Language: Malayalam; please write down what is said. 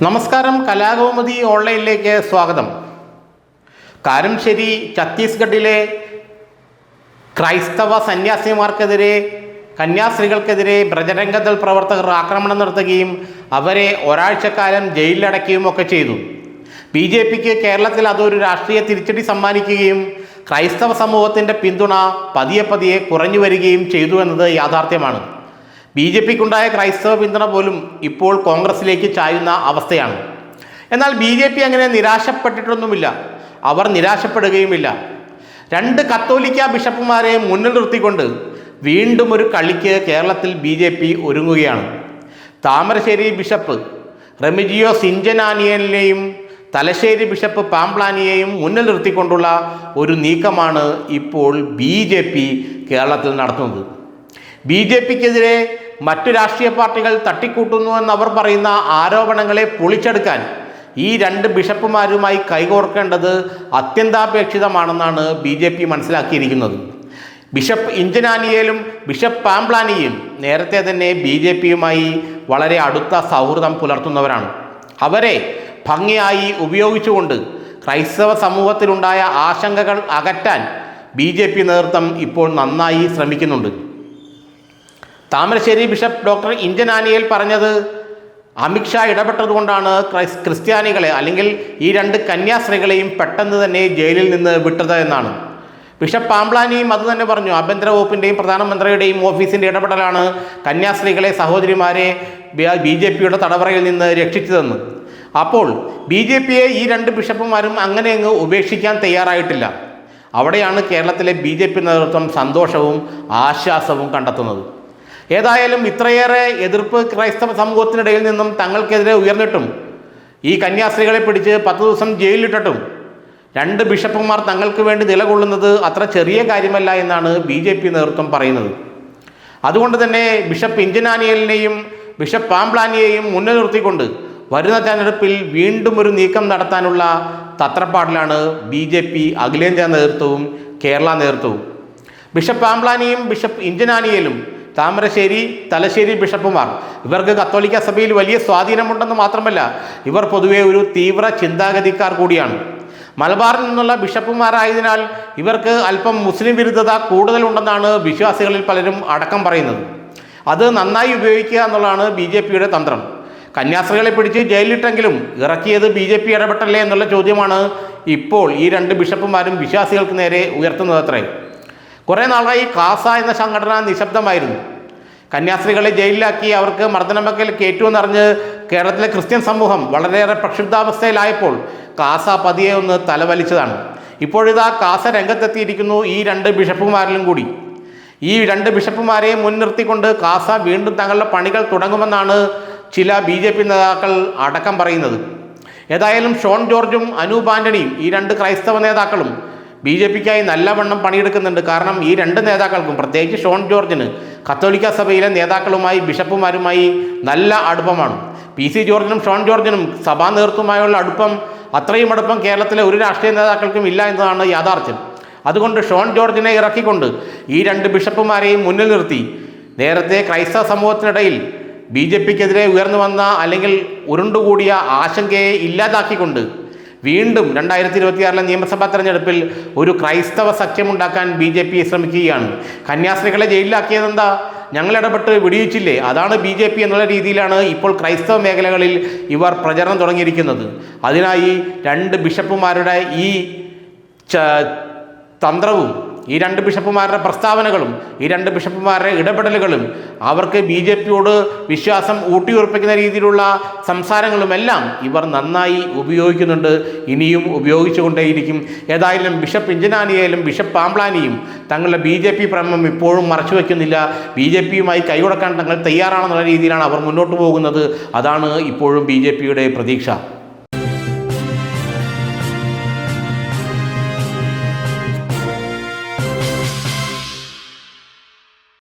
നമസ്കാരം, കലാകൗമുദി ഓൺലൈനിലേക്ക് സ്വാഗതം. കാരംശ്ശേരി ഛത്തീസ്ഗഡിലെ ക്രൈസ്തവ സന്യാസിമാർക്കെതിരെ, കന്യാസ്ത്രീകൾക്കെതിരെ ബജരംഗദൾ പ്രവർത്തകർ ആക്രമണം നടത്തുകയും അവരെ ഒരാഴ്ചക്കാലം ജയിലിലടയ്ക്കുകയും ഒക്കെ ചെയ്തു. BJPക്ക് കേരളത്തിൽ അതൊരു രാഷ്ട്രീയ തിരിച്ചടി സമ്മാനിക്കുകയും ക്രൈസ്തവ സമൂഹത്തിൻ്റെ പിന്തുണ പതിയെ പതിയെ കുറഞ്ഞു വരികയും ചെയ്തു എന്നത് യാഥാർത്ഥ്യമാണ്. BJPക്കുണ്ടായ ക്രൈസ്തവ പിന്തുണ പോലും ഇപ്പോൾ കോൺഗ്രസിലേക്ക് ചായുന്ന അവസ്ഥയാണ്. എന്നാൽ BJP അങ്ങനെ നിരാശപ്പെട്ടിട്ടൊന്നുമില്ല, അവർ നിരാശപ്പെടുകയുമില്ല. 2 കത്തോലിക്ക ബിഷപ്പുമാരെ മുന്നിൽ നിർത്തിക്കൊണ്ട് വീണ്ടും ഒരു കളിക്ക് കേരളത്തിൽ BJP ഒരുങ്ങുകയാണ്. താമരശ്ശേരി ബിഷപ്പ് റെമിജിയോസ് ഇഞ്ചനാനിയലിനെയും തലശ്ശേരി ബിഷപ്പ് പാംപ്ലാനിയെയും മുന്നിൽ നിർത്തിക്കൊണ്ടുള്ള ഒരു നീക്കമാണ് ഇപ്പോൾ BJP കേരളത്തിൽ നടത്തുന്നത്. BJPക്കെതിരെ മറ്റു രാഷ്ട്രീയ പാർട്ടികൾ തട്ടിക്കൂട്ടുന്നുവെന്ന് അവർ പറയുന്ന ആരോപണങ്ങളെ പൊളിച്ചെടുക്കാൻ ഈ 2 ബിഷപ്പുമാരുമായി കൈകോർക്കേണ്ടത് അത്യന്താപേക്ഷിതമാണെന്നാണ് BJP മനസ്സിലാക്കിയിരിക്കുന്നത്. ബിഷപ്പ് ഇഞ്ചനാനിയേലും ബിഷപ്പ് പാംപ്ലാനിയും നേരത്തെ തന്നെ BJPയുമായി വളരെ അടുത്ത സൗഹൃദം പുലർത്തുന്നവരാണ്. അവരെ ഭംഗിയായി ഉപയോഗിച്ചുകൊണ്ട് ക്രൈസ്തവ സമൂഹത്തിലുണ്ടായ ആശങ്കകൾ അകറ്റാൻ BJP നേതൃത്വം ഇപ്പോൾ നന്നായി ശ്രമിക്കുന്നുണ്ട്. താമരശ്ശേരി ബിഷപ്പ് ഡോക്ടർ ഇഞ്ചനാനിയേൽ പറഞ്ഞത് അമിത്ഷാ ഇടപെട്ടതുകൊണ്ടാണ് ക്രിസ്ത്യാനികളെ അല്ലെങ്കിൽ ഈ 2 കന്യാസ്ത്രീകളെയും പെട്ടെന്ന് തന്നെ ജയിലിൽ നിന്ന് വിട്ടത് എന്നാണ്. ബിഷപ്പ് പാംപ്ലാനിയും അത് തന്നെ പറഞ്ഞു. ആഭ്യന്തര വകുപ്പിൻ്റെയും പ്രധാനമന്ത്രിയുടെയും ഓഫീസിൻ്റെ ഇടപെടലാണ് കന്യാസ്ത്രീകളെ, സഹോദരിമാരെ BJPയുടെ തടവറയിൽ നിന്ന് രക്ഷിച്ചതെന്ന്. അപ്പോൾ BJPയെ ഈ 2 ബിഷപ്പുമാരും അങ്ങനെ അങ്ങ് ഉപേക്ഷിക്കാൻ തയ്യാറായിട്ടില്ല. അവിടെയാണ് കേരളത്തിലെ BJP നേതൃത്വം സന്തോഷവും ആശ്വാസവും കണ്ടെത്തുന്നത്. ഏതായാലും ഇത്രയേറെ എതിർപ്പ് ക്രൈസ്തവ സമൂഹത്തിനിടയിൽ നിന്നും തങ്ങൾക്കെതിരെ ഉയർന്നിട്ടും ഈ കന്യാസ്ത്രീകളെ പിടിച്ച് 10 ദിവസം ജയിലിലിട്ടിട്ടും 2 ബിഷപ്പുമാർ തങ്ങൾക്ക് വേണ്ടി നിലകൊള്ളുന്നത് അത്ര ചെറിയ കാര്യമല്ല എന്നാണ് BJP നേതൃത്വം പറയുന്നത്. അതുകൊണ്ട് തന്നെ ബിഷപ്പ് ഇഞ്ചനാനിയലിനെയും ബിഷപ്പ് പാംപ്ലാനിയെയും മുന്നിൽ നിർത്തിക്കൊണ്ട് വരുന്ന തെരഞ്ഞെടുപ്പിൽ വീണ്ടും ഒരു നീക്കം നടത്താനുള്ള തത്രപ്പാടിലാണ് BJP അഖിലേന്ത്യാ നേതൃത്വവും കേരള നേതൃത്വവും. ബിഷപ്പ് പാംപ്ലാനിയും ബിഷപ്പ് ഇഞ്ചനാനിയലും താമരശ്ശേരി, തലശ്ശേരി ബിഷപ്പുമാർ, ഇവർക്ക് കത്തോലിക്ക സഭയിൽ വലിയ സ്വാധീനമുണ്ടെന്ന് മാത്രമല്ല, ഇവർ പൊതുവെ ഒരു തീവ്ര ചിന്താഗതിക്കാർ കൂടിയാണ്. മലബാറിൽ നിന്നുള്ള ബിഷപ്പുമാരായതിനാൽ ഇവർക്ക് അല്പം മുസ്ലിം വിരുദ്ധത കൂടുതലുണ്ടെന്നാണ് വിശ്വാസികളിൽ പലരും അടക്കം പറയുന്നത്. അത് നന്നായി ഉപയോഗിക്കുക എന്നുള്ളതാണ് BJPയുടെ തന്ത്രം. കന്യാസ്ത്രീകളെ പിടിച്ച് ജയിലിലിട്ടെങ്കിലും ഇറക്കിയത് BJP ഇടപെട്ടല്ലേ എന്നുള്ള ചോദ്യമാണ് ഇപ്പോൾ ഈ 2 ബിഷപ്പുമാരും വിശ്വാസികൾക്ക് നേരെ ഉയർത്തുന്നതത്രേ. കുറേ നാളായി കാസ എന്ന സംഘടന നിശബ്ദമായിരുന്നു. കന്യാസ്ത്രീകളെ ജയിലിലാക്കി അവർക്ക് മർദ്ദനമൊക്കെ കയറ്റുമെന്നറിഞ്ഞ് കേരളത്തിലെ ക്രിസ്ത്യൻ സമൂഹം വളരെയേറെ പ്രക്ഷുബ്ധാവസ്ഥയിലായപ്പോൾ കാസ പതിയെ ഒന്ന് തലവലിച്ചതാണ്. ഇപ്പോഴിതാ കാസ രംഗത്തെത്തിയിരിക്കുന്നു ഈ 2 ബിഷപ്പുമാരിലും കൂടി. ഈ 2 ബിഷപ്പുമാരെ മുൻനിർത്തിക്കൊണ്ട് കാസ വീണ്ടും തങ്ങളുടെ പണികൾ തുടങ്ങുമെന്നാണ് ചില BJP നേതാക്കൾ അടക്കം പറയുന്നത്. ഏതായാലും ഷോൺ ജോർജും അനൂപ് ആൻ്റണിയും ഈ 2 ക്രൈസ്തവ നേതാക്കളും BJPക്കായി നല്ലവണ്ണം പണിയെടുക്കുന്നുണ്ട്. കാരണം ഈ 2 നേതാക്കൾക്കും, പ്രത്യേകിച്ച് ഷോൺ ജോർജിന് കത്തോലിക്ക സഭയിലെ നേതാക്കളുമായി, ബിഷപ്പുമാരുമായി നല്ല അടുപ്പമാണ്. PC ജോർജിനും ഷോൺ ജോർജിനും സഭാ നേതൃത്വമായുള്ള അത്രയും അടുപ്പം കേരളത്തിലെ ഒരു രാഷ്ട്രീയ നേതാക്കൾക്കും ഇല്ല എന്നതാണ് യാഥാർത്ഥ്യം. അതുകൊണ്ട് ഷോൺ ജോർജിനെ ഇറക്കിക്കൊണ്ട് ഈ 2 ബിഷപ്പുമാരെയും മുന്നിൽ നിർത്തി നേരത്തെ ക്രൈസ്തവ സമൂഹത്തിനിടയിൽ BJPക്കെതിരെ ഉയർന്നു വന്ന അല്ലെങ്കിൽ ഉരുണ്ടുകൂടിയ ആശങ്കയെ ഇല്ലാതാക്കിക്കൊണ്ട് വീണ്ടും 2026 നിയമസഭാ തെരഞ്ഞെടുപ്പിൽ ഒരു ക്രൈസ്തവ സഖ്യമുണ്ടാക്കാൻ BJP ശ്രമിക്കുകയാണ്. കന്യാസ്ത്രീകളെ ജയിലിലാക്കിയതെന്താ? ഞങ്ങൾ ഇടപെട്ട് വിടിയിച്ചില്ലേ, അതാണ് BJP എന്നുള്ള രീതിയിലാണ് ഇപ്പോൾ ക്രൈസ്തവ മേഖലകളിൽ ഇവർ പ്രചരണം തുടങ്ങിയിരിക്കുന്നത്. അതിനായി 2 ബിഷപ്പുമാരുടെ ഈ തന്ത്രവും, ഈ 2 ബിഷപ്പുമാരുടെ പ്രസ്താവനകളും, ഈ 2 ബിഷപ്പുമാരുടെ ഇടപെടലുകളും, അവർക്ക് BJPയോട് വിശ്വാസം ഊട്ടിയുറപ്പിക്കുന്ന രീതിയിലുള്ള സംസാരങ്ങളുമെല്ലാം ഇവർ നന്നായി ഉപയോഗിക്കുന്നുണ്ട്, ഇനിയും ഉപയോഗിച്ചുകൊണ്ടേയിരിക്കും. ഏതായാലും ബിഷപ്പ് ഇഞ്ചനാനിയേലും ബിഷപ്പ് പാംപ്ലാനിയും തങ്ങളുടെ BJP ഭ്രമം ഇപ്പോഴും മറച്ചു വയ്ക്കുന്നില്ല. BJPയുമായി കൈകൊടുക്കാൻ തങ്ങൾ തയ്യാറാണെന്നുള്ള രീതിയിലാണ് അവർ മുന്നോട്ട് പോകുന്നത്. അതാണ് ഇപ്പോഴും BJPയുടെ പ്രതീക്ഷ.